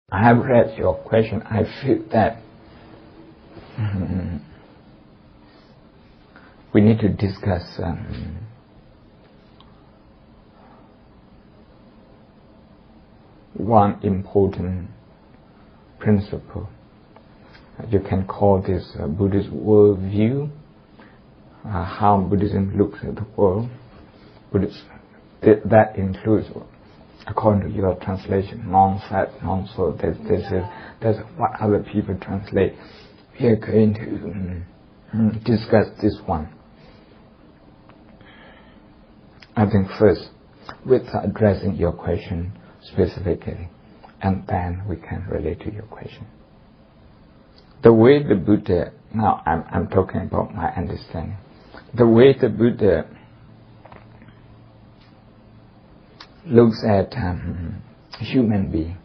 I have read your question. I feel that we need to discuss one important principle. You can call this Buddhist worldview, how Buddhism looks at the world. That includes, according to your translation, non-fat, non-soul. That's what other people translate. We are going to discuss this one. I think first, with addressing your question specifically, and then we can relate to your question. The way the Buddha, now I'm talking about my understanding, the way the Buddha looks at human being,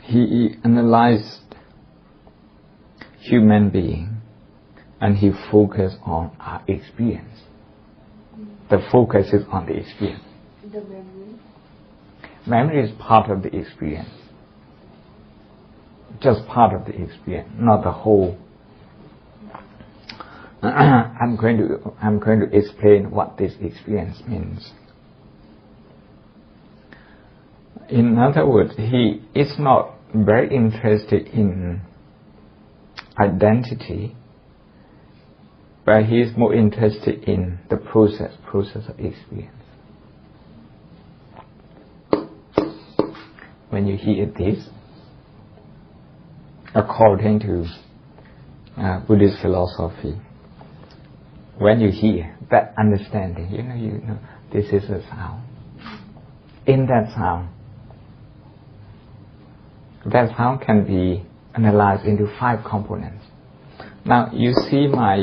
he analyzed human being and he focused on our experience. The focus is on the experience. The memory? Memory is part of the experience. Just part of the experience, not the whole. I'm going to explain what this experience means. In other words, he is not very interested in identity, but he is more interested in the process of experience. When you hear this, according to Buddhist philosophy, when you hear that understanding, you know, this is a sound. In that sound can be analyzed into 5 components. Now you see my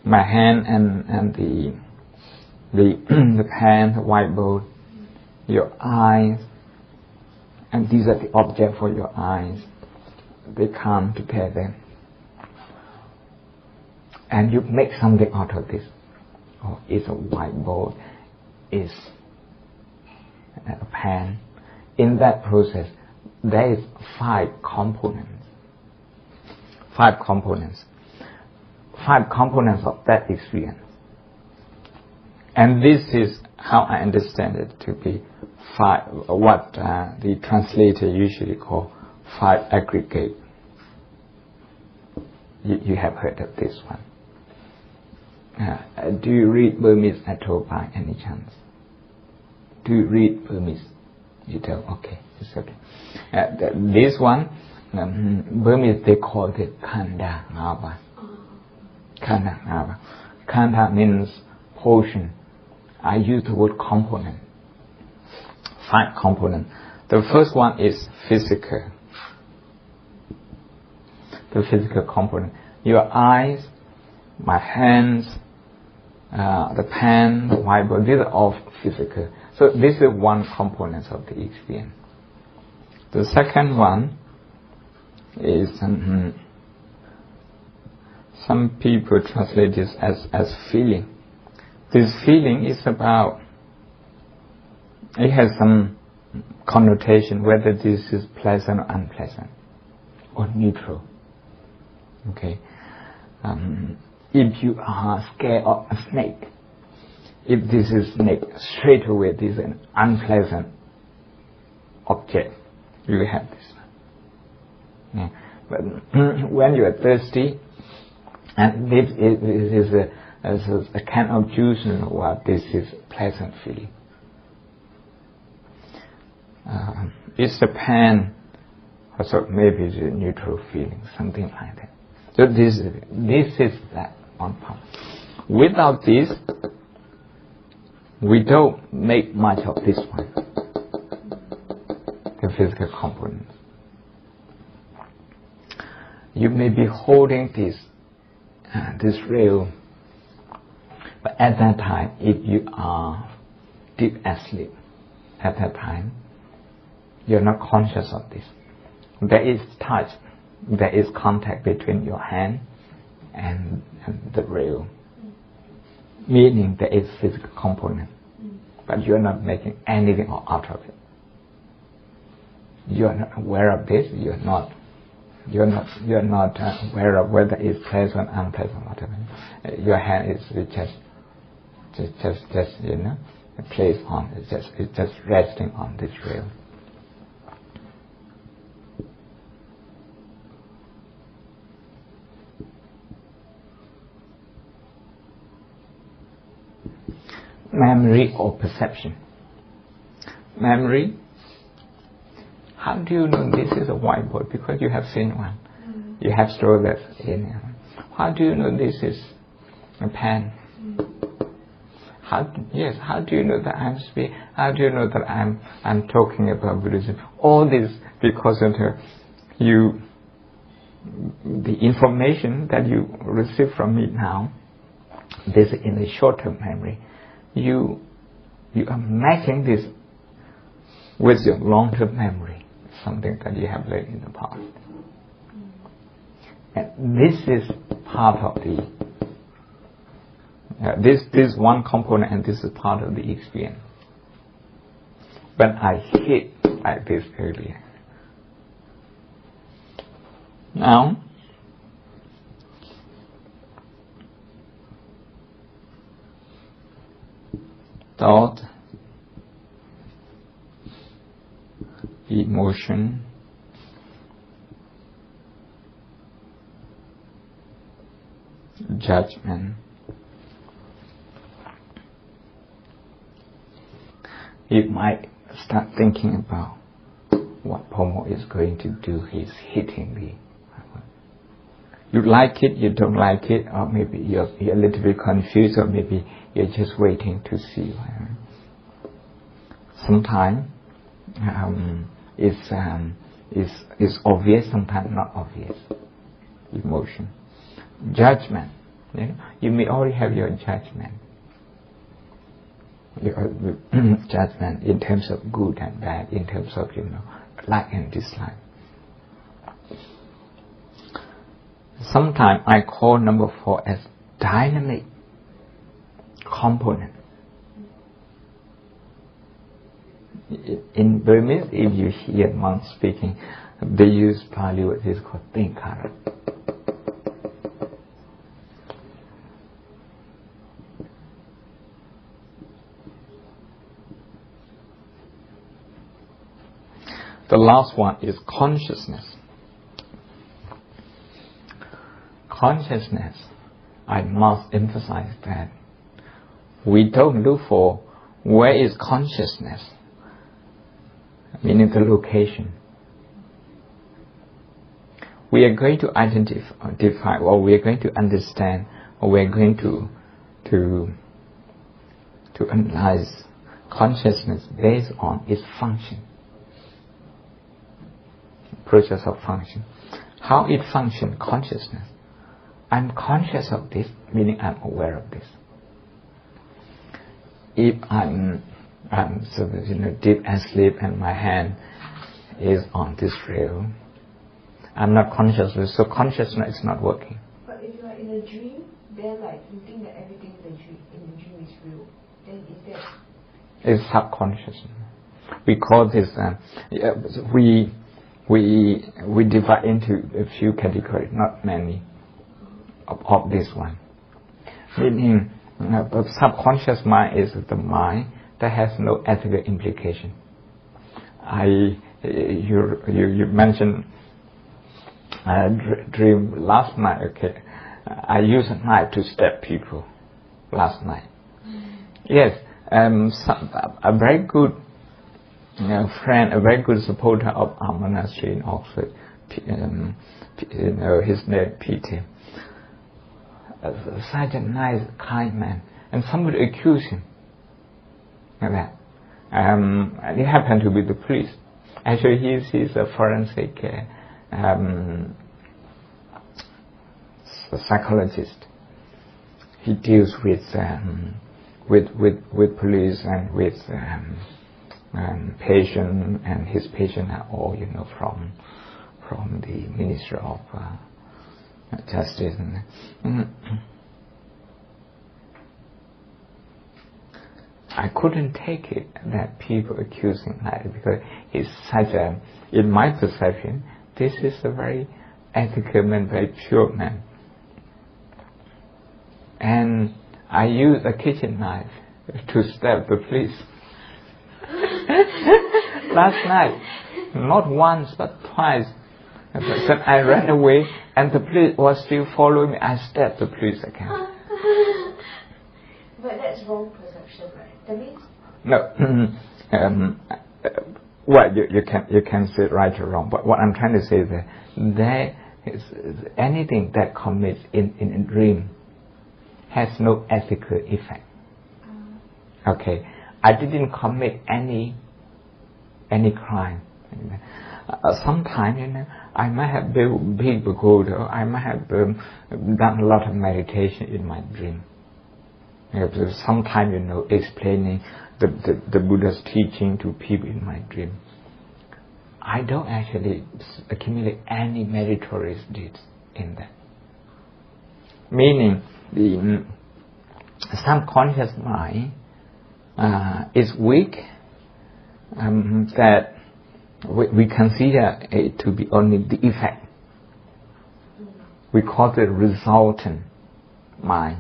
hand and the pen, the whiteboard, your eyes, and these are the objects for your eyes. They come together, and you make something out of this. Oh, it's a whiteboard, it's a pen. In that process, there is 5 components. 5 components of that experience. And this is how I understand it to be 5, what the translator usually call 5 aggregate. You have heard of this one. Do you read Burmese at all by any chance? Do you read Burmese? You tell, okay, it's okay. This one, Burmese they call it Khanda Ngaba. Khanda Ngaba. Khanda means portion. I use the word component. 5 components. The first one is physical. The physical component. Your eyes, my hands, the pen, the whiteboard, these are all physical. So this is one component of the experience. The second one is, some people translate this as feeling. This feeling is about, it has some connotation, whether this is pleasant or unpleasant, or neutral. Okay. If you are scared of a snake, if this is snake, straight away this is an unpleasant object. You have this. Yeah. But when you are thirsty, and this is a kind of juice, this is pleasant feeling. It's a pen, so maybe it's a neutral feeling, something like that. So this is that one part. Without this, we don't make much of this one, the physical component. You may be holding this rail, but at that time, if you are deep asleep, at that time, you're not conscious of this. There is touch. There is contact between your hand and the rail, meaning there is physical component. but you're not making anything out of it. You're not aware of this. You're not aware of whether it's pleasant, unpleasant, whatever. Your hand is just placed on. It's just resting on this rail. Memory or perception. Memory. How do you know this is a whiteboard? Because you have seen one. You have stored that in. How do you know this is a pen? How do you know that I'm speaking? How do you know that I'm talking about Buddhism? All this because of the information that you receive from me now. This is in the short-term memory. You are matching this with your long-term memory, something that you have learned in the past. And this is part of the this one component, and this is part of the experience. But I hit like this earlier. Now, thought, emotion, judgment. You might start thinking about what Pomo is going to do. He's hitting me. You like it, you don't like it, or maybe you're a little bit confused, or maybe you're just waiting to see. Sometimes it's obvious, sometimes not obvious. Emotion, judgment. You may already have your judgment. Your judgment in terms of good and bad, in terms of like and dislike. Sometimes I call number 4 as dynamic component. In Burmese, if you hear monks speaking, they use Pali what is called Tinkara. The last one is consciousness. Consciousness, I must emphasize that we don't look for where is consciousness, meaning the location. We are going to identify, or we are going to understand, or we are going to analyze consciousness based on its function, process of function. How it functions, consciousness. I'm conscious of this, meaning I'm aware of this. If I'm deep asleep and my hand is on this rail, I'm not conscious of it, so consciousness is not working. But if you are in a dream, then you think that everything in the dream is real, then is that? It's subconscious. We call this. We divide into a few categories, not many. Of this one, meaning subconscious mind is the mind that has no ethical implication. You mentioned dream last night. Okay, I used a knife to stab people last night. Yes, a very good friend, a very good supporter of our monastery in Oxford. His name Peter. Such a nice, kind man, and somebody accused him like that. And he happened to be the police. Actually, he's a forensic psychologist. He deals with police and with patient, and his patients are all from the Ministry of Justice. I couldn't take it that people accusing like because he's such a, in my perception, this is a very ethical man, very pure man. And I used a kitchen knife to stab the police. Last night, not once but twice, but I ran away and the police was still following me. I stabbed the police again. But that's wrong perception, right? That means no. Well, you can say right or wrong, but what I'm trying to say is that there is anything that commits in a dream has no ethical effect. Okay, I didn't commit any crime. Sometimes, I might have built big pagoda, I might have done a lot of meditation in my dream. Sometimes, explaining the Buddha's teaching to people in my dream. I don't actually accumulate any meritorious deeds in that. Meaning, the subconscious mind is weak, that we consider it to be only the effect. We call it resultant mind.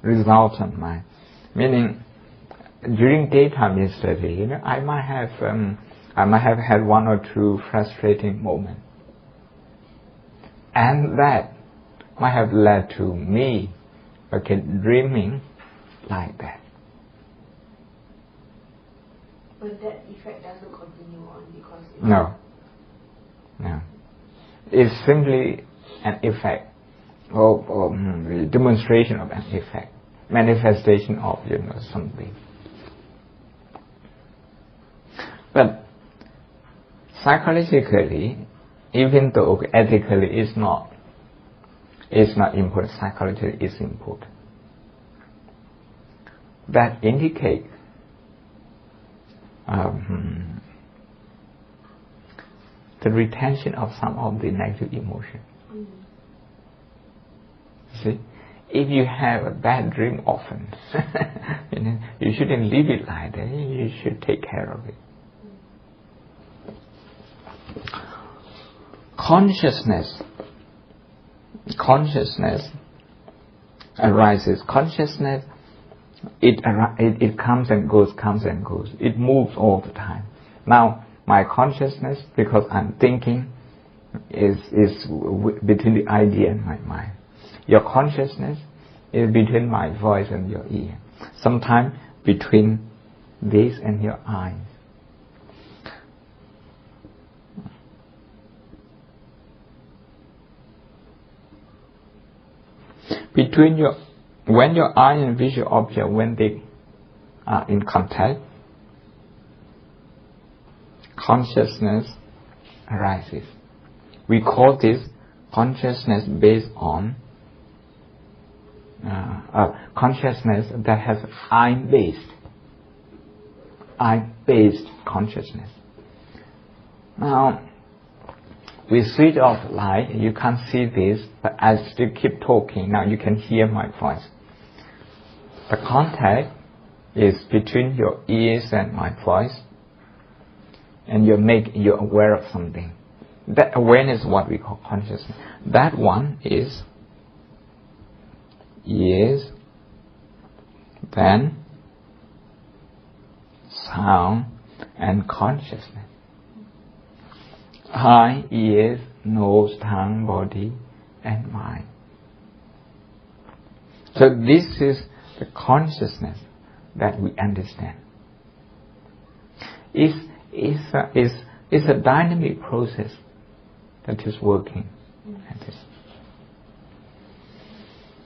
Resultant mind. Meaning, during daytime yesterday, I might have had one or two frustrating moments, and that might have led to me, dreaming like that. But that effect doesn't continue on because No. It's simply an effect, or demonstration of an effect, manifestation of something. But psychologically, even though ethically it's not important, psychologically it's important. That indicates the retention of some of the negative emotion. See, if you have a bad dream often, you shouldn't leave it like that. You should take care of it. Consciousness arises. Consciousness, it comes and goes. It moves all the time. Now, my consciousness, because I'm thinking, is between the idea and my mind. Your consciousness is between my voice and your ear. Sometimes between this and your eyes. When your eye and visual object, when they are in contact, consciousness arises. We call this consciousness based on consciousness that has eye-based consciousness. Now, we switch off light, you can't see this, but I still keep talking. Now you can hear my voice. The contact is between your ears and my voice, and you're aware of something. That awareness is what we call consciousness. That one is ears, then sound and consciousness. Eye, ears, nose, tongue, body, and mind. So this is the consciousness that we understand. It's a dynamic process that is working at this.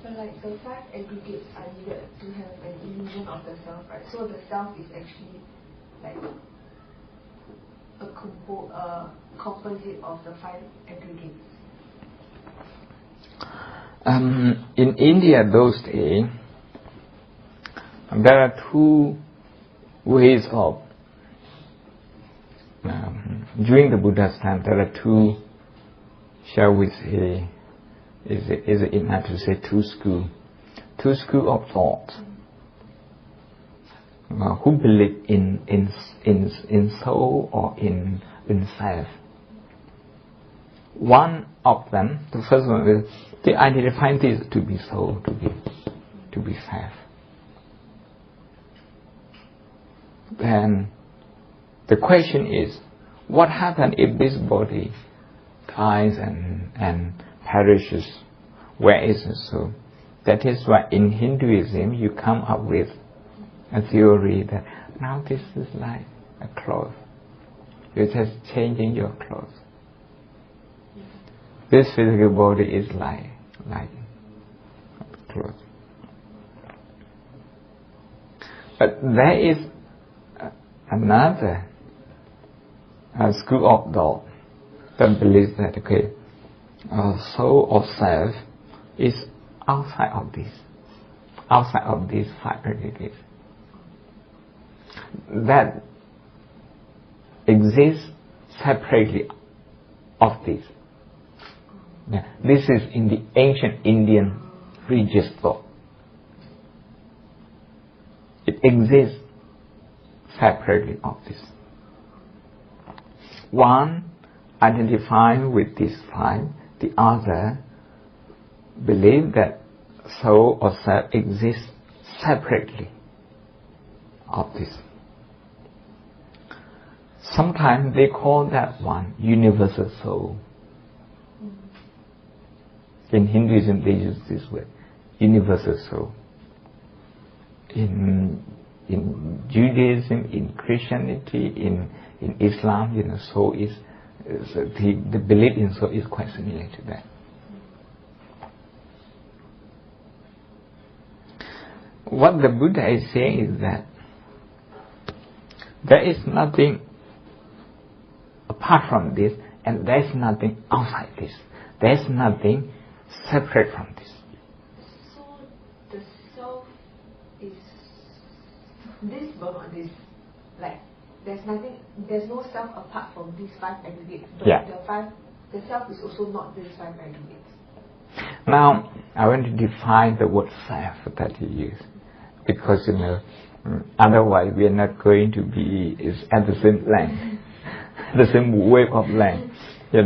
But like the 5 aggregates are needed to have an illusion of the self, right? So the self is actually like a composite of the 5 aggregates. In India those days, there are 2 ways of during the Buddha's time there are 2, shall we say, is it enough to say 2 schools of thought. who believe in soul or in self. One of them, the first one is they identify this to be soul, to be self. Then the question is, what happens if this body dies and perishes? Where is the soul? That is why in Hinduism you come up with a theory that now this is like a cloth. You're just changing your clothes. This physical body is like clothes. But there is another school of thought that believes that soul or self is outside of these five aggregates, that exists separately of this. Yeah. This is in the ancient Indian religious thought. It exists separately of this. One identifying with these five, the other believe that soul or self exists separately of this. Sometimes they call that one universal soul. In Hinduism they use this word, universal soul. In Judaism, in Christianity, in Islam, soul is the belief in soul is quite similar to that. What the Buddha is saying is that there is nothing apart from this, and there is nothing outside this. There is nothing separate from this. So the self is this but not this. Like there's no self apart from these five aggregates. But the self is also not these five aggregates. Now I want to define the word self that you use, because otherwise we are not going to be at the same length, the same wave of length. You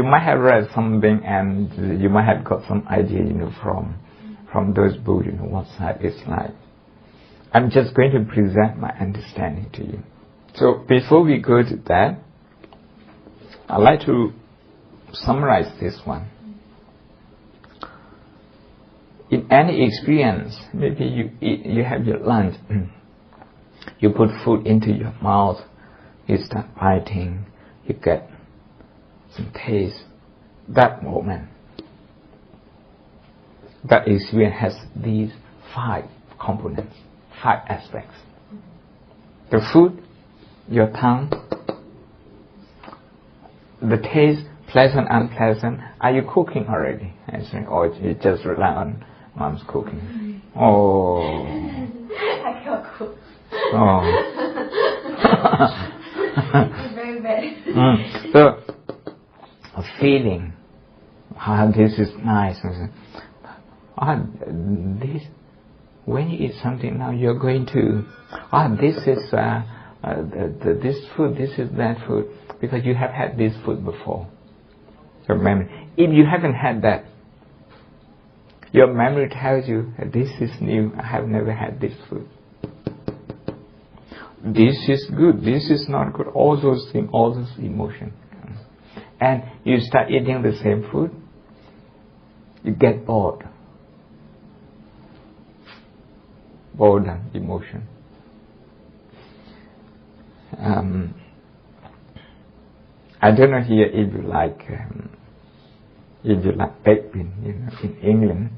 might have read something and you might have got some idea, from those books, what self is like. I'm just going to present my understanding to you. So before we go to that, I'd like to summarize this one. In any experience, maybe you have your lunch, you put food into your mouth, you start biting, you get some taste. That moment, that experience has these five components, five aspects. The food, your tongue, the taste, pleasant, unpleasant. Are you cooking already? I say, or you just rely on mom's cooking? Oh. I can't cook. Oh. It's very bad. So, a feeling, this is nice. This, when you eat something now, you're going to, this is this food, this is that food, because you have had this food before. Your memory. If you haven't had that, your memory tells you that this is new. I have never had this food. This is good. This is not good. All those things, all those emotions. And you start eating the same food, you get bored. Boredom, emotion. I don't know here if you like baked bean. In England,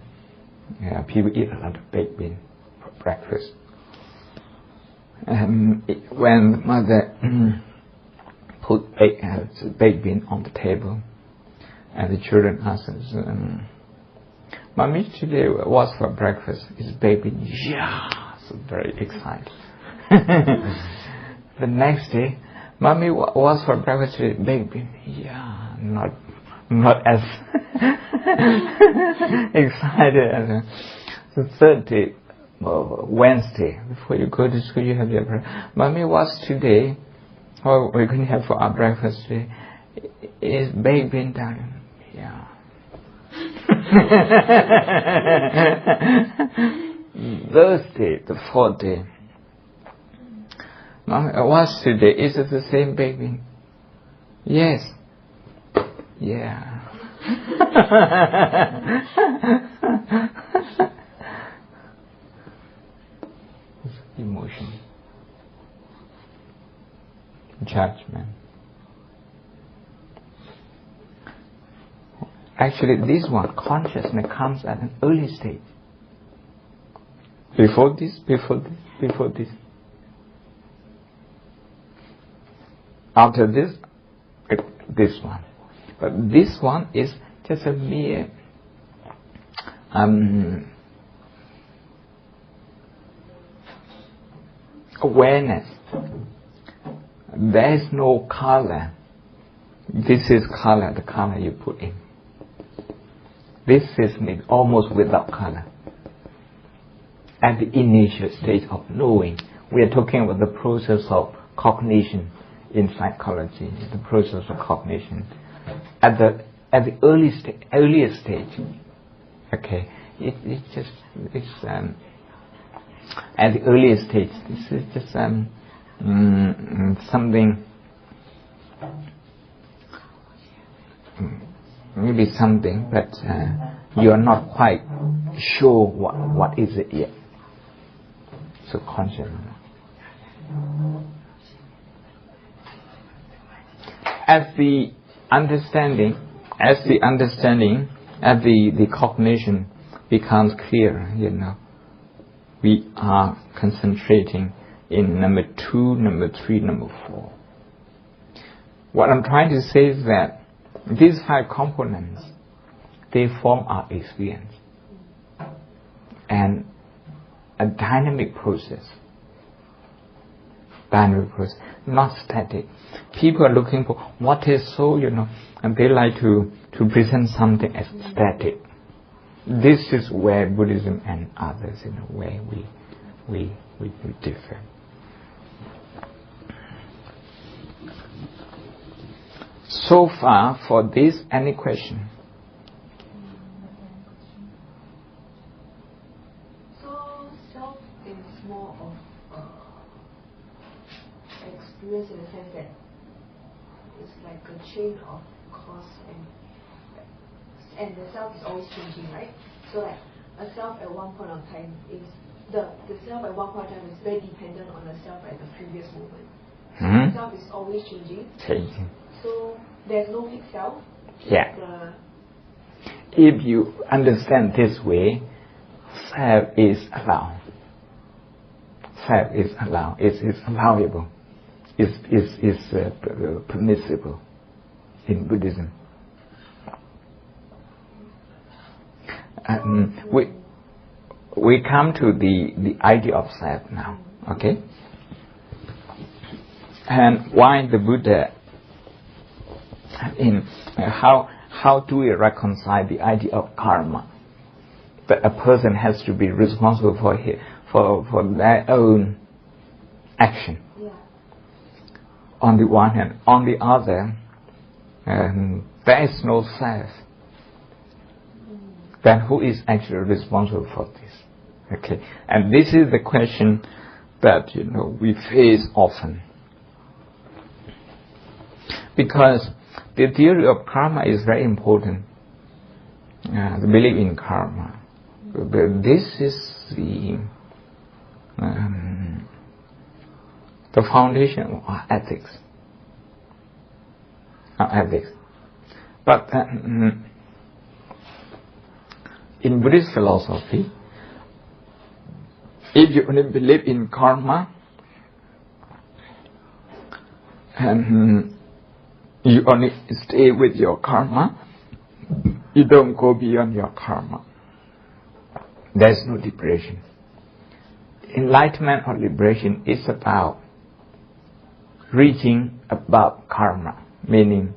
people eat a lot of baked bean for breakfast. When mother put baked bean on the table, and the children asked us, "Mommy, today what's for breakfast?" It's baked bean. Yeah, so very excited. The next day, "Mommy, what's for breakfast today?" Baked bean. Yeah, not as excited as the third day. Wednesday, before you go to school, you have your breakfast. Mommy, what's today? What we're going to have for our breakfast today? Is baked bean, darling. Yeah. Thursday, the 4th day. Mommy, what's today? Is it the same baked bean? Yes. Yeah. Emotion, judgment. Actually, this one, consciousness, comes at an early stage. Before this. After this, this one. But this one is just a mere awareness. There is no color. This is color, the color you put in. This is almost without color. At the initial stage of knowing, we are talking about the process of cognition in psychology, the process of cognition. At the earliest stage, okay, it's at the earliest stage, this is just something, maybe something, but you are not quite sure what is it yet. So conscious. As the cognition becomes clearer, we are concentrating in number 2, number 3, number 4. What I'm trying to say is that these 5 components, they form our experience. And a dynamic process, not static. People are looking for what is so, and they like to present something as static. This is where Buddhism and others, in a way, we differ. So far, for this, any question? So, self is more of experience in the sense that it's like a chain of cause and the self is always changing, right? So like a self at one point of time is the self at one point of time is very dependent on the self at the previous moment. The self is always changing. So there's no fixed self. Yeah. If you understand this way, self is allowed. Self is allowed. It's allowable. It's permissible in Buddhism. We come to the idea of self now, okay? And why the Buddha, how do we reconcile the idea of karma? That a person has to be responsible for their own action. Yeah. On the one hand, on the other, there is no self. Then who is actually responsible for this? Okay, and this is the question that we face often, because the theory of karma is very important. The belief in karma. This is the foundation of our ethics. But in Buddhist philosophy, if you only believe in karma and you only stay with your karma, you don't go beyond your karma, there's no liberation. Enlightenment or liberation is about reaching above karma, meaning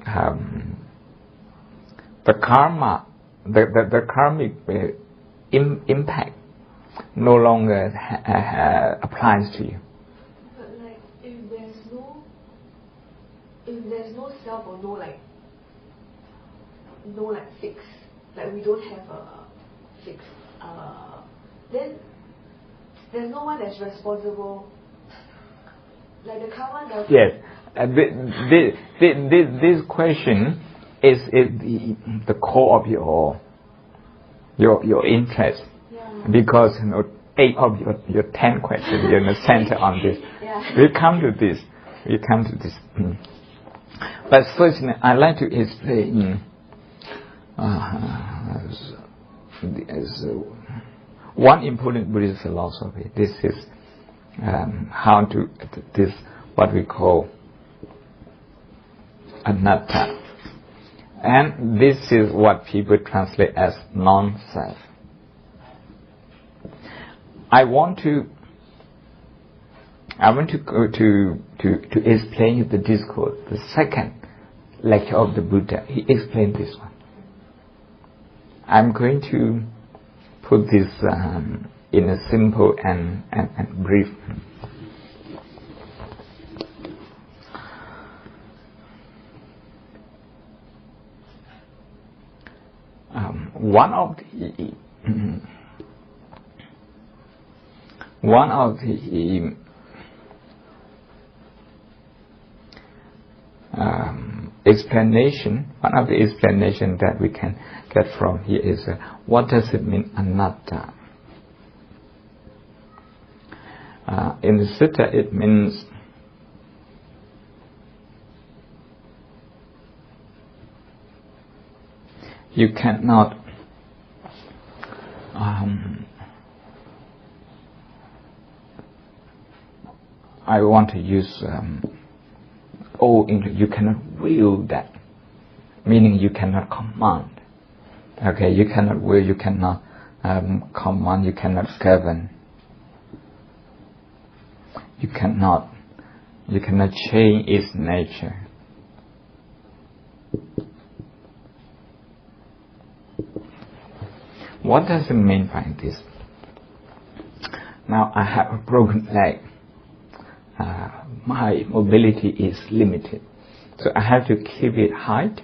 the karma, the karmic impact no longer applies to you. But like if there's no self or no fix, like we don't have a fix, then there's no one that's responsible. Like the karma does. Yes, this question is the core of your interest, because 8 of your 10 questions you're in the center on this. We come to this. But first, I'd like to explain one important Buddhist philosophy. This is what we call anatta, and this is what people translate as non-self. I want to go to explain the discourse, the second lecture of the Buddha. He explained this one. I'm going to put this in a simple and brief. One of the explanation that we can get from here is what does it mean anatta? In the sutta it means you cannot I want to use old English. You cannot will that, meaning you cannot command. Okay, you cannot will, you cannot command, you cannot govern. You cannot change its nature. What does it mean by this? Now I have a broken leg. My mobility is limited, so I have to keep it height,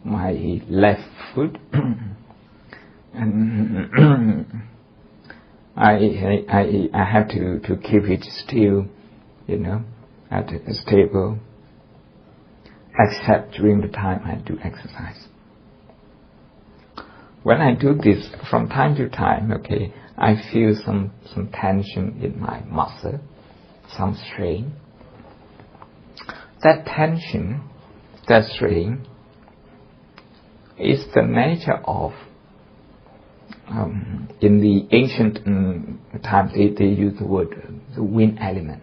my left foot, and I have to keep it still, stable, except during the time I do exercise. When I do this from time to time, okay, I feel some tension in my muscle, some strain. That tension, that strain, is the nature of, in the ancient times they use the word, the wind element.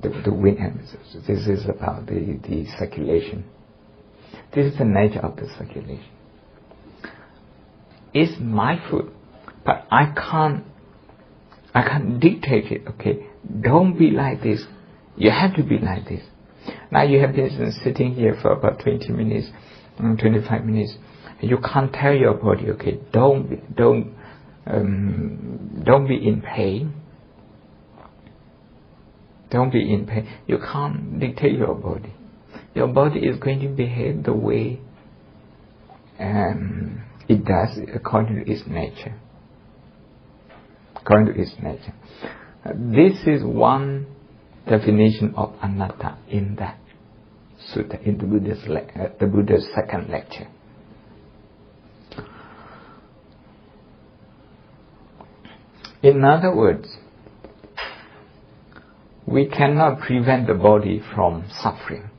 The wind element. This is about the circulation. This is the nature of the circulation. It's my foot, but I can't dictate it, okay? Don't be like this. You have to be like this. Now you have been sitting here for about 20 minutes, 25 minutes. You can't tell your body, okay, don't be in pain. Don't be in pain. You can't dictate your body. Your body is going to behave the way it does according to its nature. According to its nature. This is one definition of anatta in that sutta, in the Buddha's second lecture. In other words, we cannot prevent the body from suffering.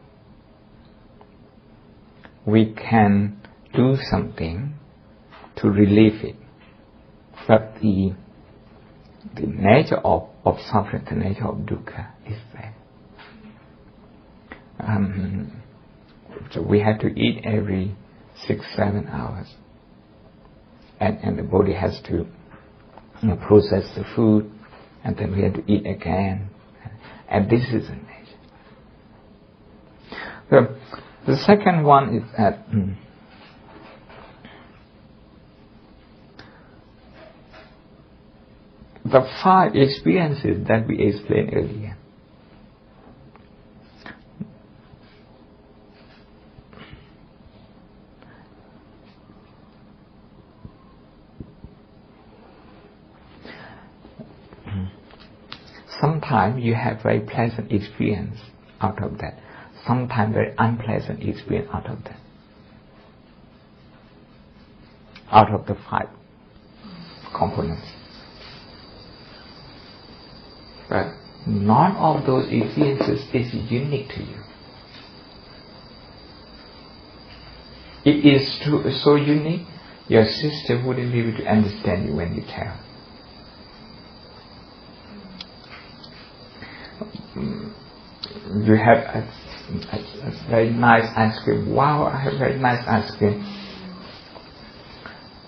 We can do something to relieve it, but the nature of suffering, the nature of dukkha is there. So we have to eat every 6-7 hours, and the body has to process the food, and then we have to eat again, and this is the nature. So the second one is that the 5 experiences that we explained earlier. Sometimes you have very pleasant experience out of that. Sometimes very unpleasant experience out of that. Out of the 5 components. But none of those experiences is unique to you. It is so unique, your sister wouldn't be able to understand you when you tell. You have a very nice ice cream. Wow, I have very nice ice cream.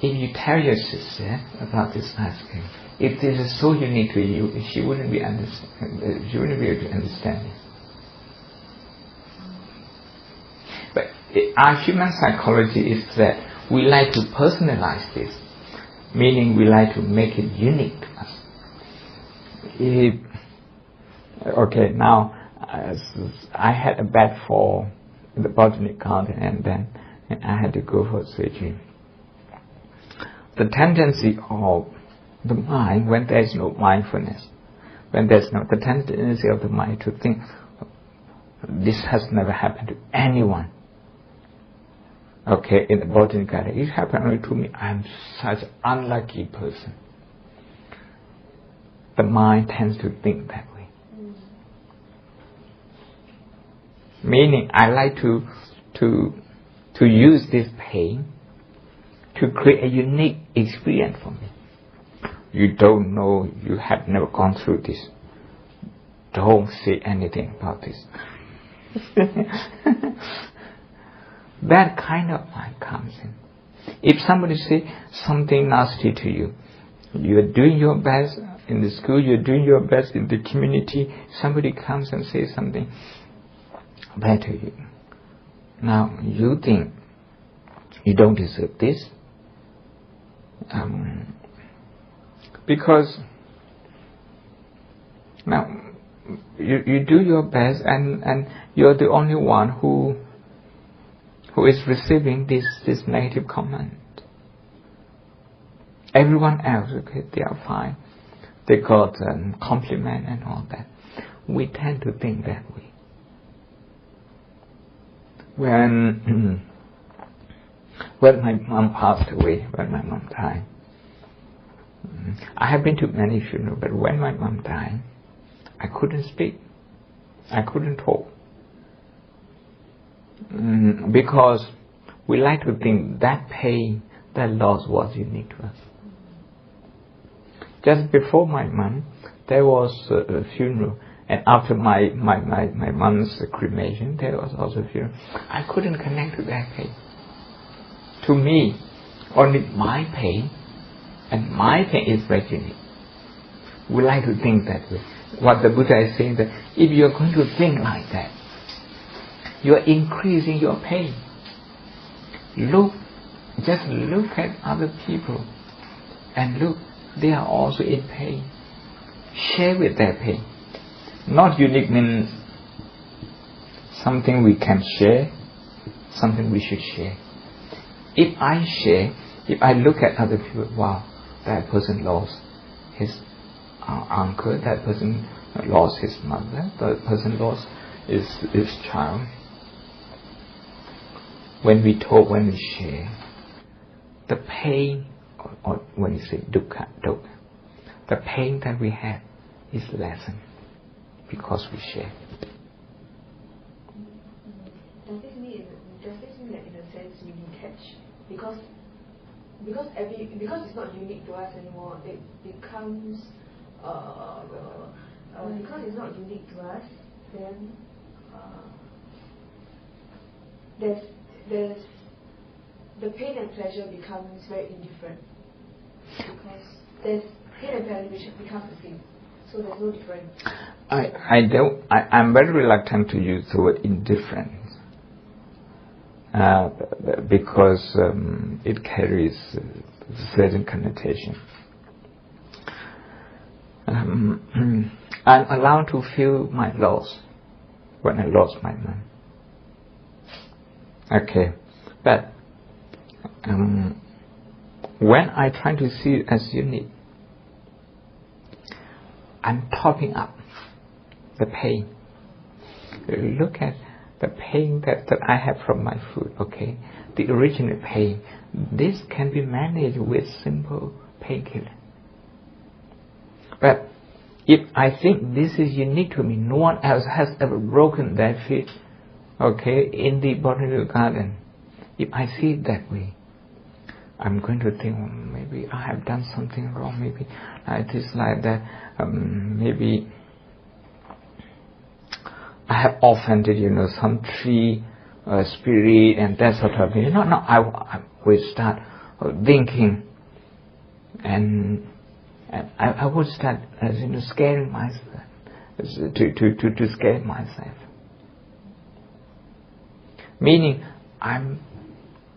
If you tell your sister about this ice cream, if this is so unique to you, she wouldn't be able to understand it. But our human psychology is that we like to personalize this, meaning we like to make it unique to us. Okay, now I had a bad fall in the Botanic Garden, and then I had to go for surgery. The tendency of the mind, when there is no mindfulness, the tendency of the mind to think, this has never happened to anyone. Okay, in the Botanic Garden, it happened only to me. I'm such an unlucky person. The mind tends to think that way. Meaning, I like to use this pain to create a unique experience for me. You don't know, you have never gone through this. Don't say anything about this. That kind of mind comes in. If somebody says something nasty to you, you're doing your best in the school, you're doing your best in the community, somebody comes and says something bad to you. Now, you think you don't deserve this. Because now you do your best, and you're the only one who is receiving this negative comment. Everyone else, okay, they are fine. They got compliment and all that. We tend to think that way. When my mom passed away, when my mom died, I have been to many funerals, but when my mom died, I couldn't speak. I couldn't talk. Because we like to think that pain, that loss was unique to us. Just before my mom, there was a funeral, and after my mom's cremation, there was also a funeral. I couldn't connect to that pain. To me, only my pain, and my pain is very unique. We like to think that way. What the Buddha is saying, that if you are going to think like that, you are increasing your pain. Just look at other people, and look, they are also in pain. Share with their pain. Not unique means something we can share, something we should share. If I share, if I look at other people, wow, that person lost his uncle, that person lost his mother, that person lost his child. When we talk, when we share, the pain, or when you say dukkha, the pain that we have is lessened because we share. Does this mean that in a sense we detach? Because it's not unique to us anymore, it becomes because it's not unique to us, then there's the pain and pleasure becomes very indifferent, because there's pain and pleasure which becomes the same, so there's no difference. I'm very reluctant to use the word indifferent because it carries a certain connotation. I'm allowed to feel my loss when I lost my mom. Okay, but when I try to see it as unique, I'm topping up the pain. Look at the pain that I have from my food, okay? The original pain. This can be managed with simple painkiller. But if I think this is unique to me, no one else has ever broken their feet, okay, in the botanical garden. If I see it that way, I'm going to think, maybe I have done something wrong, maybe it is like that, maybe I have offended, some tree spirit and that sort of thing. No, I will start thinking, and I would start, scaring myself, to scare myself. Meaning,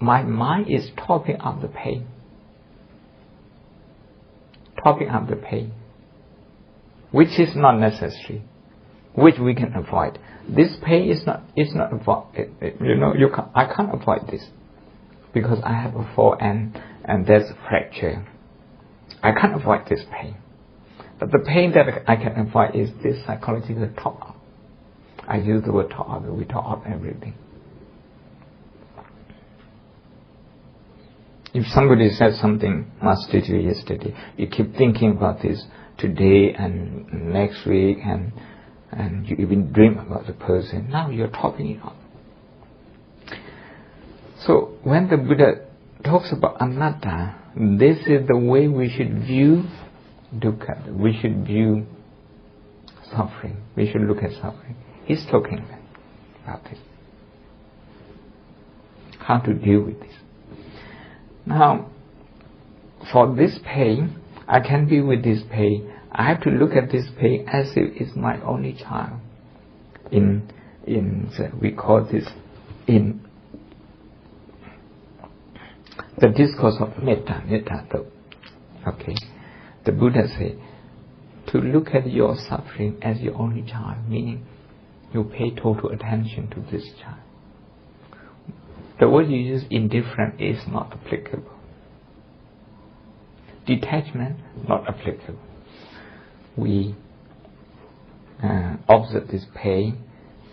my mind is topping up the pain. Topping up the pain, which is not necessary, which we can avoid. This pain is not avoid. I can't avoid this because I have a fall and there's a fracture. I can't avoid this pain. But the pain that I can avoid is this psychological top up. I use the word top up. We top up everything. If somebody said something nasty to you yesterday, you keep thinking about this today and next week, and you even dream about the person. Now you're topping it up. So when the Buddha talks about anatta, this is the way we should view dukkha. We should view suffering. We should look at suffering. He's talking about this. How to deal with this. Now, for this pain, I can be with this pain. I have to look at this pain as if it's my only child. We call this in the discourse of metta. Okay, the Buddha said to look at your suffering as your only child, meaning you pay total attention to this child. The word you use, indifferent, is not applicable. Detachment, not applicable. We observe this pain,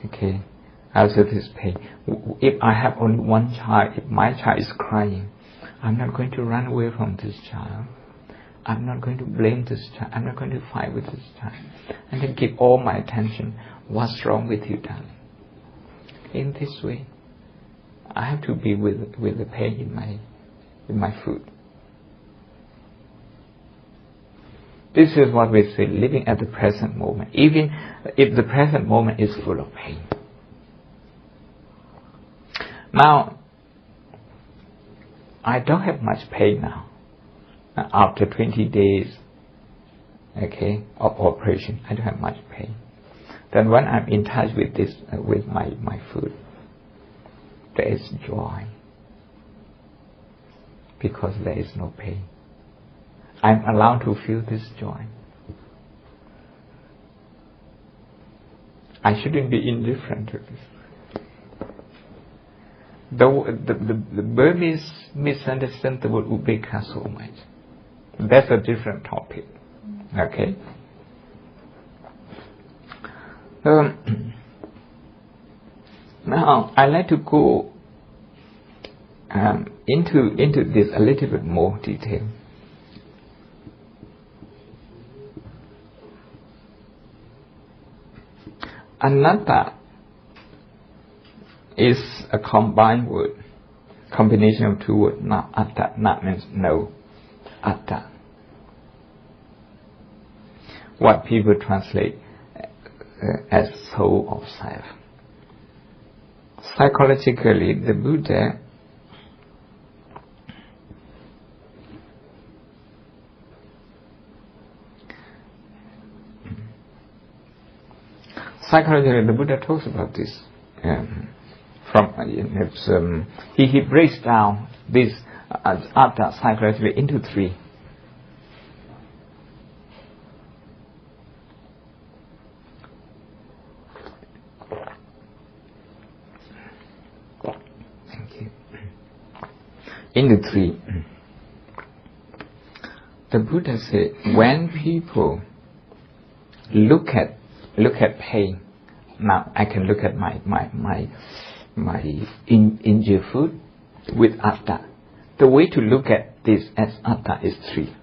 okay, observe this pain. If I have only one child, if my child is crying, I'm not going to run away from this child. I'm not going to blame this child. I'm not going to fight with this child. I'm going to give all my attention. What's wrong with you, darling? In this way, I have to be with the pain in my food. This is what we say, living at the present moment, even if the present moment is full of pain. Now, I don't have much pain now. After 20 days, okay, of operation, I don't have much pain. Then when I'm in touch with this, with my food, there is joy, because there is no pain. I'm allowed to feel this joy. I shouldn't be indifferent to this. The Burmese misunderstand the word ubeka so much. That's a different topic. Okay? Now, I'd like to go into this a little bit more detail. Anatta is a combined word, combination of two words. Na atta, na means no, atta. What people translate as soul of self. Psychologically, the Buddha talks about this. He breaks down this atta psychologically into three. in the three. The Buddha said, when people look at pain, now I can look at my injured foot with atta. The way to look at this as atta is three.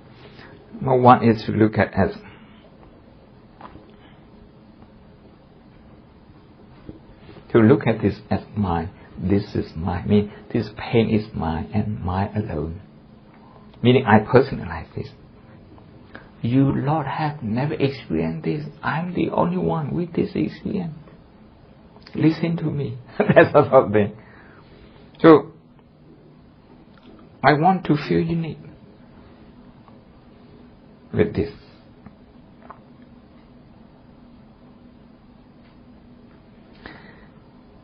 Number one is to look at as this as mine. This is mine. Meaning this pain is mine and mine alone. Meaning I personalize this. You, Lord, have never experienced this. I'm the only one with this experience. Listen to me. That's the sort of thing. So, I want to feel unique with this.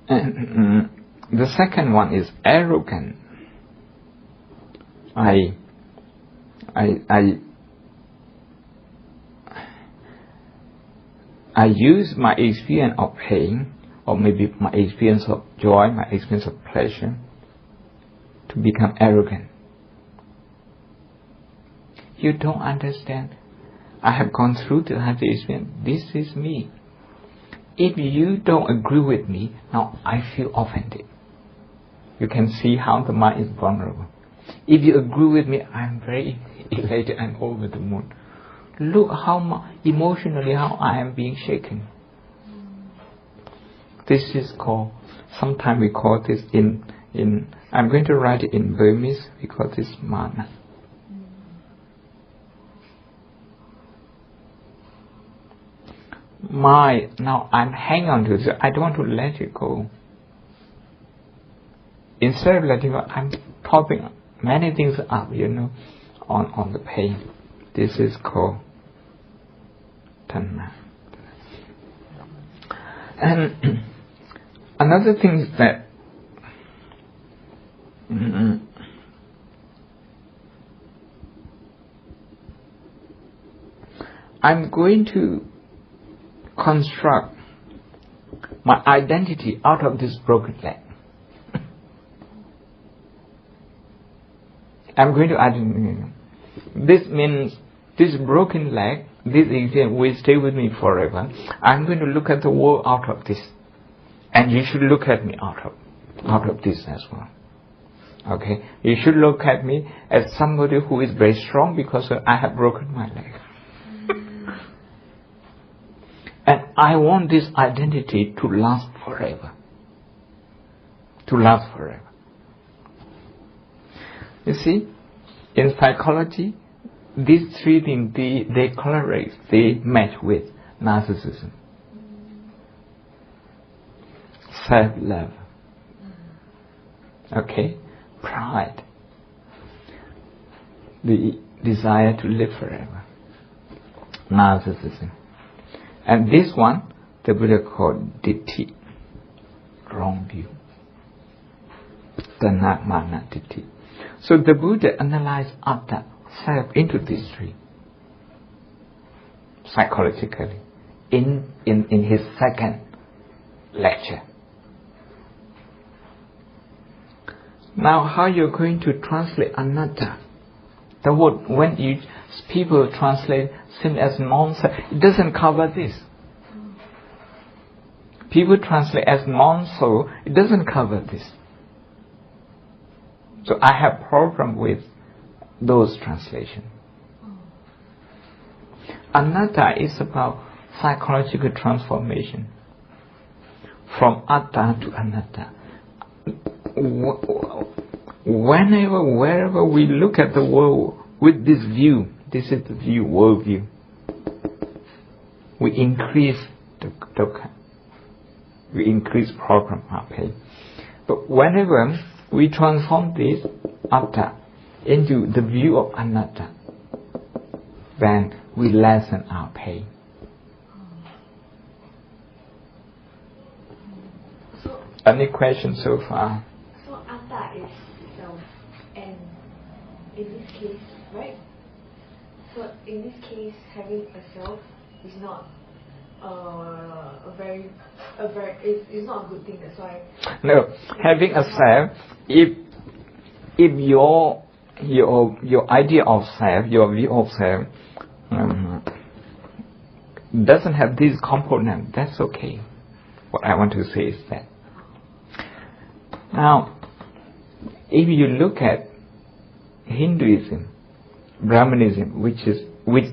And the second one is arrogant. I use my experience of pain, or maybe my experience of joy, my experience of pleasure, to become arrogant. You don't understand. I have gone through to have the experience. This is me. If you don't agree with me, now I feel offended. You can see how the mind is vulnerable. If you agree with me, I'm very elated, I'm over the moon. Look how emotionally how I am being shaken. This is called, sometimes we call this in I'm going to write it in Burmese, we call this mana. Now I'm hanging on to this, I don't want to let it go. Instead of letting go, I'm topping many things up, on the pain. This is called tanha. And another thing is that I'm going to construct my identity out of this broken leg. I'm going to identify. This means this broken leg, this experience will stay with me forever. I'm going to look at the world out of this. And you should look at me out of this as well. Okay? You should look at me as somebody who is very strong because I have broken my leg. And I want this identity to last forever. To last forever. You see, in psychology, these three things, they correlate, they match with narcissism. Self-love. Okay? Pride. The desire to live forever. Narcissism. And this one, the Buddha called ditthi. Wrong view. Tanha, mana, ditthi. So the Buddha analyzed atta, self, into these three. Psychologically. In his second lecture. Now how you're going to translate anatta? The word, when people translate sin as non-self, it doesn't cover this. People translate as non-soul, it doesn't cover this. So I have problem with those translations. Anatta is about psychological transformation from atta to anatta. Wherever we look at the world with this view, this is the view, world view, we increase the dukkha, we increase problem, our pain. But whenever we transform this atta into the view of anatta, then we lessen our pain. Any questions so far? So atta is self, and in this case, right? So in this case, having a self is not it's not a good thing. That's why. No, having a self, if if your idea of self, your view of self, doesn't have this component, that's okay. What I want to say is that. Now, if you look at Hinduism, Brahmanism, which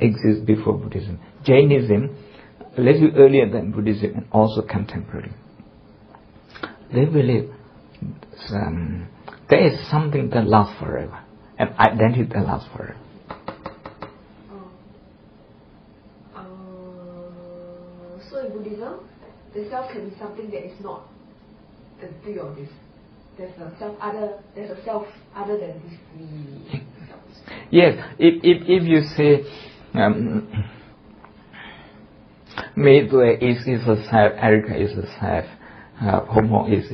exists before Buddhism, Jainism, a little earlier than Buddhism and also contemporary, they believe there is something that lasts forever, an identity that lasts forever. So in Buddhism, the self can be something that is not the three of this. There's a self other than these three selves. Yes, if you say Medway is a self, Erica is a self, Homo is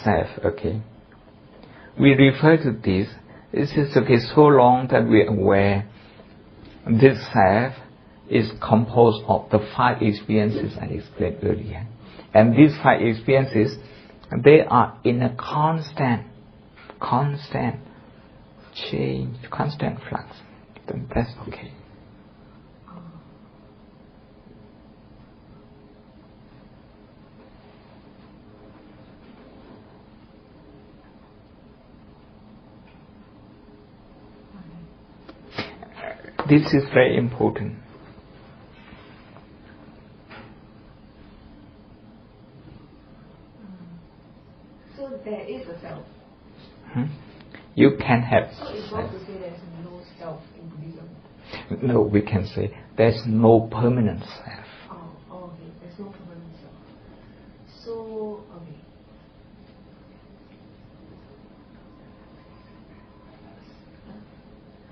self, okay. We refer to this. This is okay so long that we are aware this self is composed of the 5 experiences I explained earlier. And these 5 experiences, they are in a constant change, constant flux. Then that's okay. This is very important. So there is a self. You can have. So it's wrong to say there's no self in Buddhism. No, we can say there's no permanent self. Oh, okay. There's no permanent self. So, okay.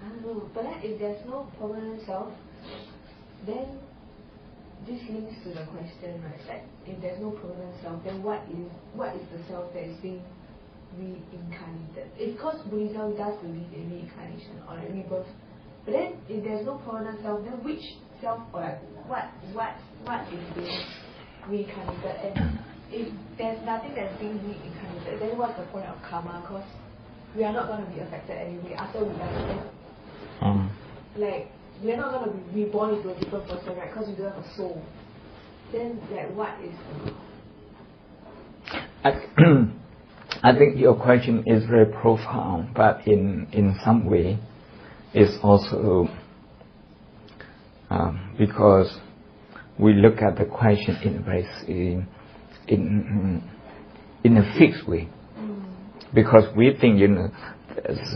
I don't know. But then if there's no permanent self, then this links to the question, right? Like, if there's no permanent self, then what is the self that is being reincarnated? Because Buddhism does believe in reincarnation or like rebirth. But then if there's no permanent self, then which self or like what is being reincarnated? And if there's nothing that's being reincarnated, then what's the point of karma? Because we are not going to be affected anyway after we die. Like, we're not going to be reborn into a different person, right? Because we don't have a soul. Then, like, what is I think your question is very profound, but in some way, it's also because we look at the question in a very in a fixed way, because we think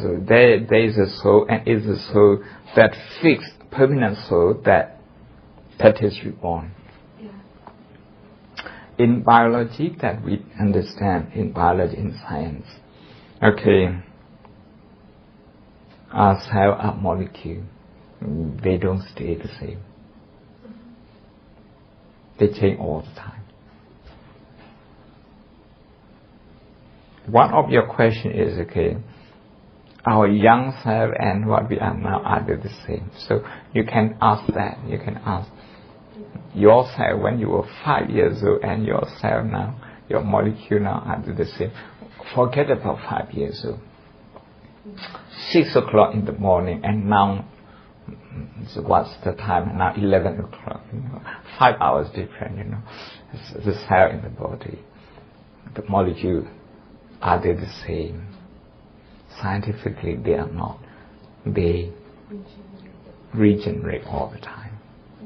so there is a soul, and is a soul that fixed permanent soul that is reborn. Yeah. In biology, that we understand in biology, in science, okay, our cell, our molecule, they don't stay the same. They change all the time. One of your question is, okay, our young self and what we are now, are they the same? So you can ask that. You can ask yourself when you were 5 years old and yourself now, your molecule now, are they the same? Forget about 5 years old. 6 o'clock in the morning and now, so what's the time? Now 11 o'clock. 5 hours different, the cell in the body, the molecule, are they the same? Scientifically, they are not. They regenerate all the time.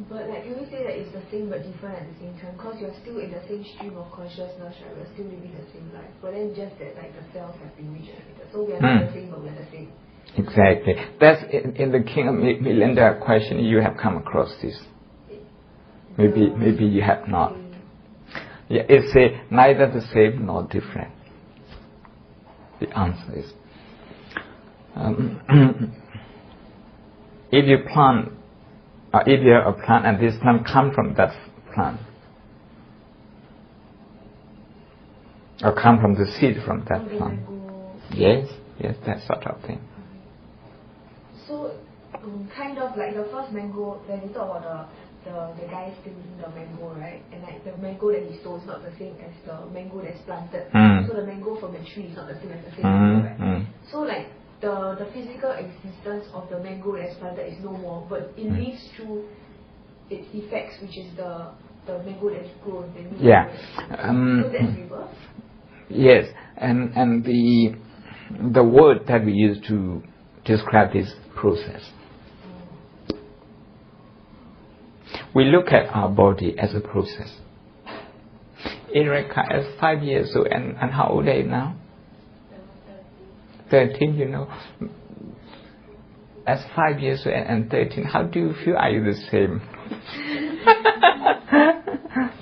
But like, can we say that it's the same but different at the same time? Because you're still in the same stream of consciousness, right? We're still living the same life. But then just that, like, the cells have been regenerated. So we are not the same, but we're the same. Exactly. That's in the King of Melinda question. You have come across this. Maybe you have not. Yeah, it's neither the same nor different. The answer is. If you plant, if you have a plant and this plant comes from that plant, or come from the seed from that plant, yes, that sort of thing. So, kind of like the first mango, when we talk about the guy stealing the mango, right? And like the mango that he stole is not the same as the mango that's planted. So the mango from the tree is not the same as the same mango, right? So like the physical existence of the mango that's planted is no more, but it lives through its effects, which is the mango that's grown. Yeah. So that's rebirth. Yes, and the word that we use to describe this process. We look at our body as a process. Erika is 5 years old, and how old are you now? 13, you know. As 5 years old and 13, how do you feel? Are you the same?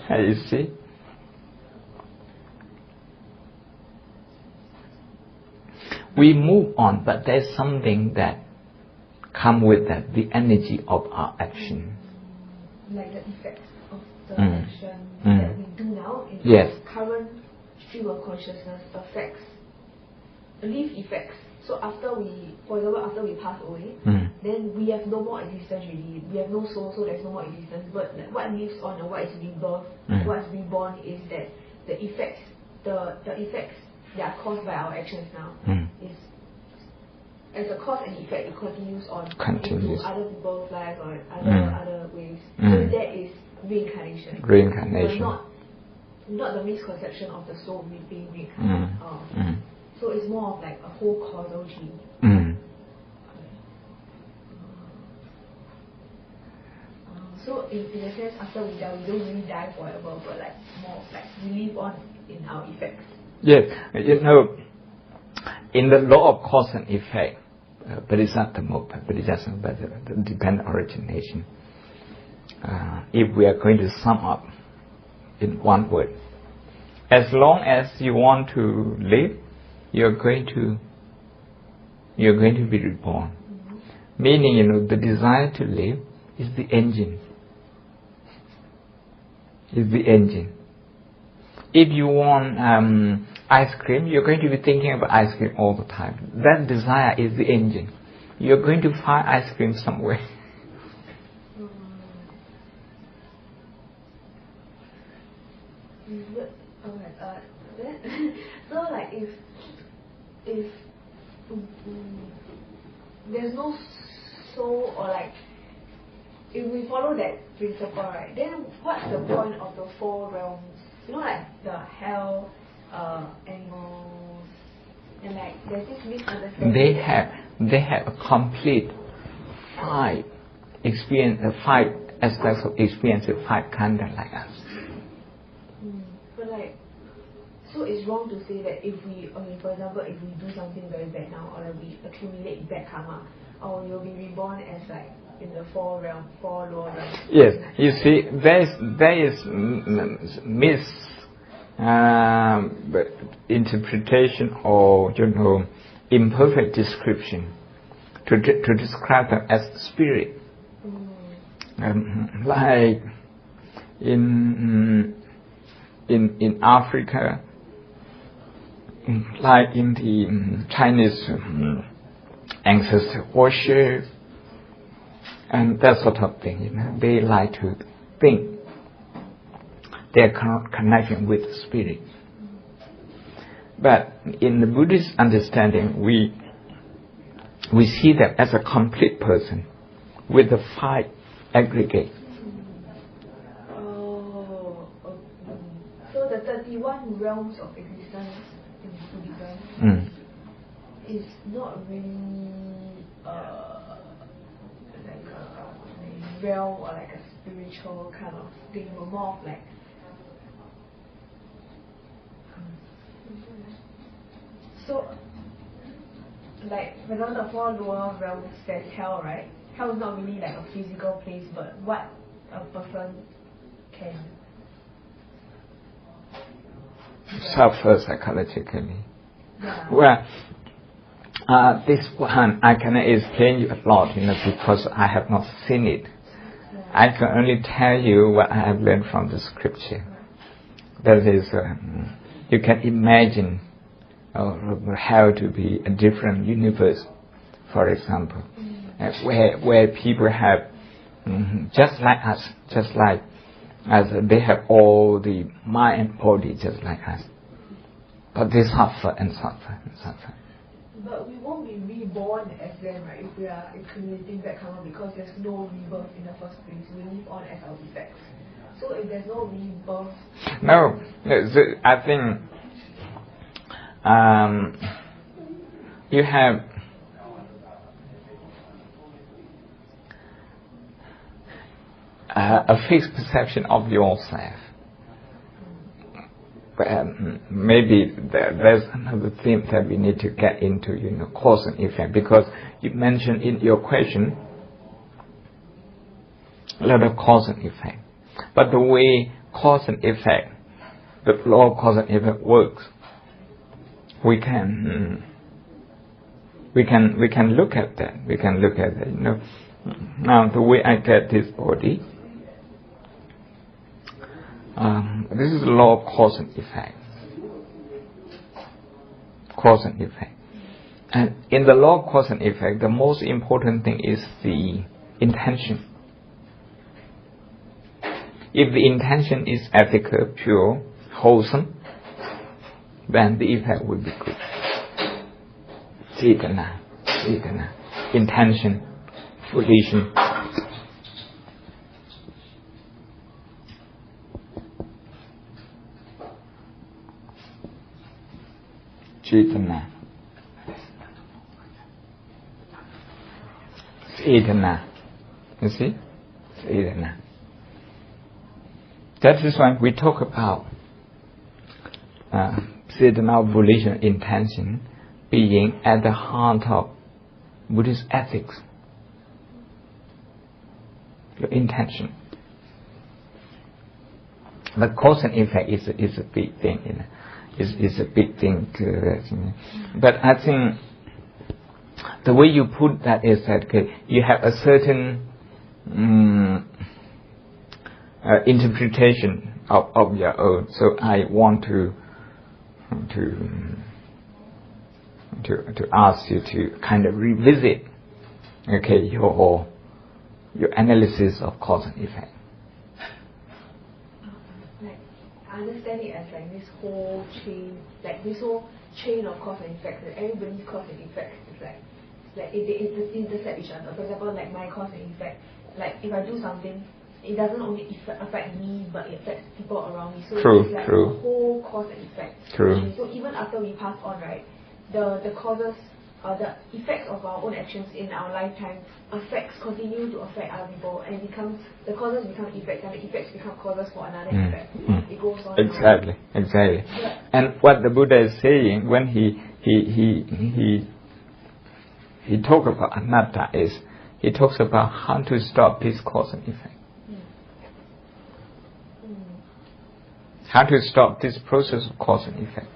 You see? We move on, but there's something that comes with that, the energy of our action. Like the effects of the action that we do now in the current stream of consciousness affects, leave effects. So after for example, after we pass away, then we have no more existence really. We have no soul, so there's no more existence. But like, what lives on and what is rebirth, what's reborn is that the effects, the effects that are caused by our actions now is as a cause and effect, it continues on into other people's lives or other ways. So that is reincarnation. Reincarnation. But not the misconception of the soul being reincarnated. So it's more of like a whole causal chain. So in a sense, after we die, we don't really die forever, but like more of like we live on in our effects. Yes, you know, in the law of cause and effect, Bodhisattva, the dependent origination. If we are going to sum up in one word, as long as you want to live, you're going to be reborn. Meaning, you know, the desire to live is the engine. If you want ice cream, you're going to be thinking about ice cream all the time. That desire is the engine. You're going to find ice cream somewhere. So like if there's no soul, or like if we follow that principle, right, then what's the point of the 4 realms? You know, like the hell, animals, and like there's this misunderstanding. They have a complete 5 aspects of experience with 5 khandha like us. But like, so it's wrong to say that if we, for example, if we do something very bad now, or like we accumulate bad karma, or we'll be reborn as like in the 4 lower realms. Yes, you see, there is interpretation or, you know, imperfect description to describe them as spirit. Like in Africa, like in the Chinese ancestor worship and that sort of thing, you know, they like to think they're connecting with the spirit. But in the Buddhist understanding, we see them as a complete person with the 5 aggregates. So the 31 realms of existence in Buddhism is not really like a realm or like a spiritual kind of thing, but more of like so like for example the 4 lower realms, there's hell, right? Hell is not really like a physical place, but what a person can suffer psychologically. Yeah. Well, this one I cannot explain you a lot, you know, because I have not seen it. Yeah. I can only tell you what I have learned from the scripture. That is, you can imagine how to be a different universe, for example, where people have just like us, just like as they have all the mind and body just like us. But they suffer and suffer and suffer. But we won't be reborn as them, right? If we are accumulating back karma, because there's no rebirth in the first place. We live on as our effects. So if there's no rebirth... No, I think you have a fixed perception of yourself. Maybe there's another thing that we need to get into, cause and effect, because you mentioned in your question a lot of cause and effect. But the way cause and effect, the law of cause and effect works, we can look at that. We can look at that. Now the way I get this body. This is the law of cause and effect. Cause and effect. And in the law of cause and effect, the most important thing is the intention. If the intention is ethical, pure, wholesome, then the effect will be good. Cetana, intention, volition. Cetana. You see? Cetana. That is why we talk about cetana, volition, intention being at the heart of Buddhist ethics. Your intention. But cause and effect is a big thing, is a big thing to. But I think the way you put that is that you have a certain interpretation of your own. So I want to ask you to kind of revisit, your analysis of cause and effect. I understand it as like this whole chain, of cause and effect. That everybody's cause and effect is like it intersect each other. For example, like my cause and effect. Like if I do something, it doesn't only affect me, but it affects people around me. So it's like the whole cause and effect. True. So even after we pass on, right, the causes, the effects of our own actions in our lifetime continue to affect other people, and the causes become effects, and the effects become causes for another effect. It goes on. Exactly. Yeah. And what the Buddha is saying when he talks about anatta is he talks about how to stop this cause and effect. How to stop this process of cause and effect.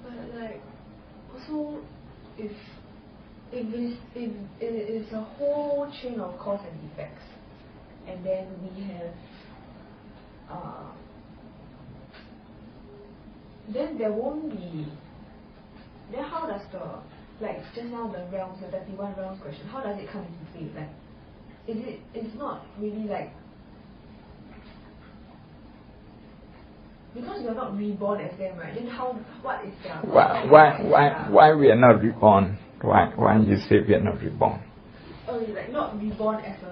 But like also if it is a whole chain of cause and effects, and then we have then there won't be. Then how does just now the realms, the 31 realms question, how does it come into play? Like, it's not really like, because we are not reborn as them, right? Then what is their... Why we are not reborn? Why you say we are not reborn? Oh, like not reborn as a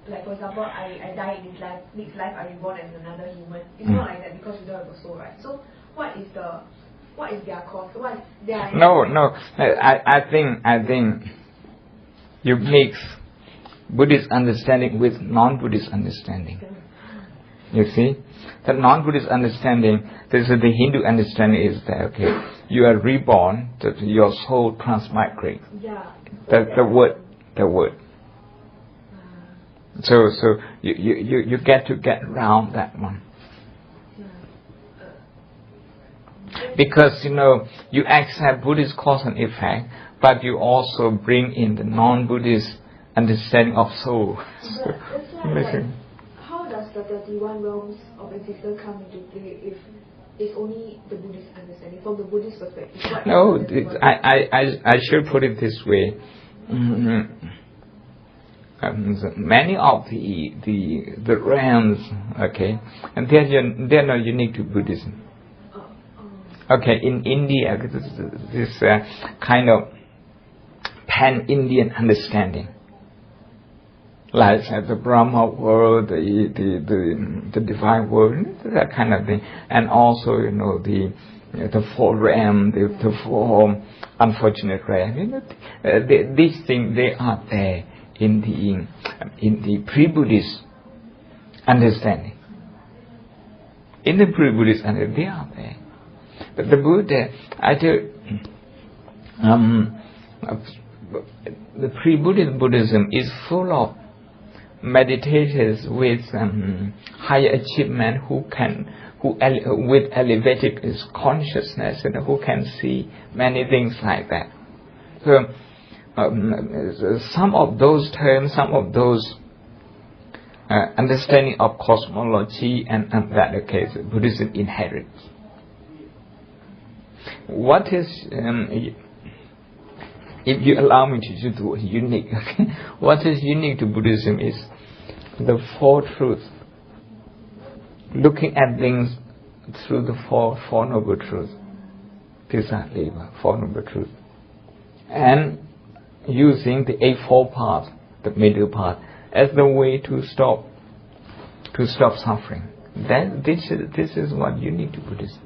like for example, I die in this life, next life I reborn as another human. It's not like that because we don't have a soul, right? So what is their cause? What is their... No. I think you mix Buddhist understanding with non-Buddhist understanding. You see? The non-Buddhist understanding, this is the Hindu understanding is that, you are reborn, that your soul transmigrate. Yeah. The word. So you get around that one. Because, you accept Buddhist cause and effect, but you also bring in the non-Buddhist understanding of soul. How does the 31 realms of existence come into play if it's only the Buddhist understanding, from the Buddhist perspective? I should put it this way. many of the realms, okay, and they're not unique to Buddhism. Okay, in India, this kind of pan-Indian understanding, like the Brahma world, the divine world, that kind of thing, and also the four realms, the four unfortunate realms. These things, they are there in the pre-Buddhist understanding. In the pre-Buddhist understanding, they are there. But the Buddha, the pre-Buddhist Buddhism is full of meditators with higher achievement with elevated consciousness, who can see many things like that. So some of those terms, some of those understanding of cosmology and that case, Buddhism inherits. What is, if you allow me to use the word unique, what is unique to Buddhism is the Four Truths, looking at things through the Four Noble Truths, Four Noble Truths, and using the Eightfold Path, the middle path, as the way to stop suffering. This is what unique to Buddhism.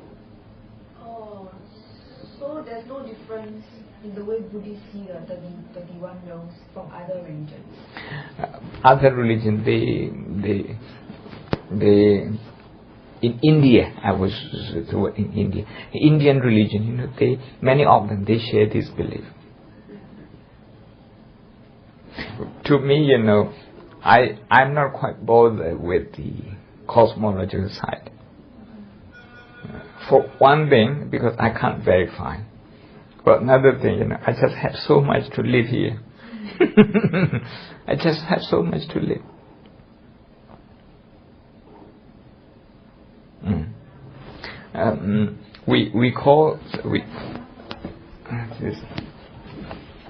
So there's no difference in the way Buddhists see the 31 realms from other religions? Other religions, they in India, I was in India, Indian religion, many of them, they share this belief. To me, I'm not quite bothered with the cosmological side. For one thing, because I can't verify. But another thing, I just have so much to live here. I just have so much to live.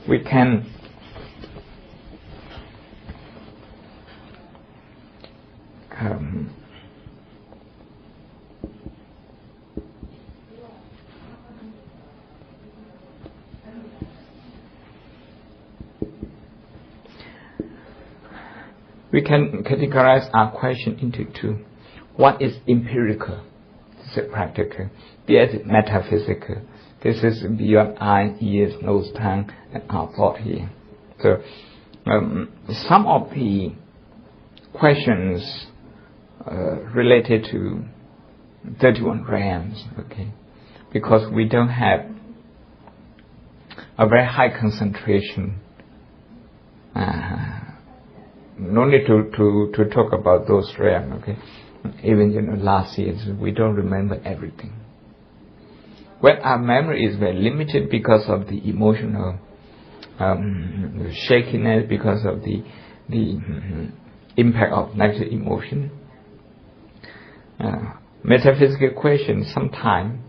We can we can categorize our question into two. What is empirical? This is practical. The other is metaphysical. This is beyond eye, ears, nose, tongue, and our thought here. So some of the questions related to 31 realms, okay, because we don't have a very high concentration. No need to talk about those realms, okay. Even last year we don't remember everything. When our memory is very limited because of the emotional shakiness, because of the impact of negative emotion, metaphysical questions sometimes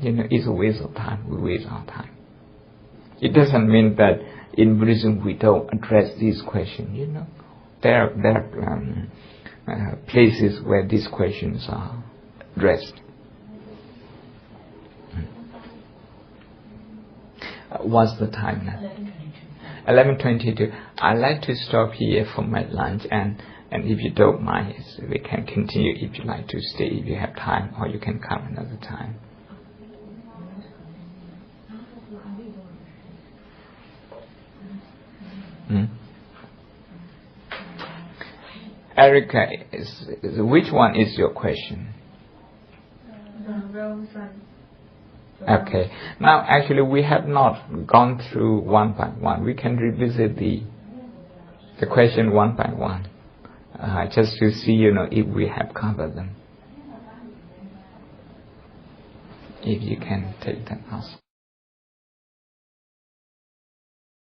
is a waste of time. We waste our time. It doesn't mean that in Buddhism we don't address these questions. There are places where these questions are addressed. What's the time now? 11:22. I'd like to stop here for my lunch, and if you don't mind, we can continue if you like to stay, if you have time, or you can come another time. Erica, which one is your question? Okay. Now, actually, we have not gone through one by one. We can revisit the question one by one, just to see, if we have covered them. If you can take them also.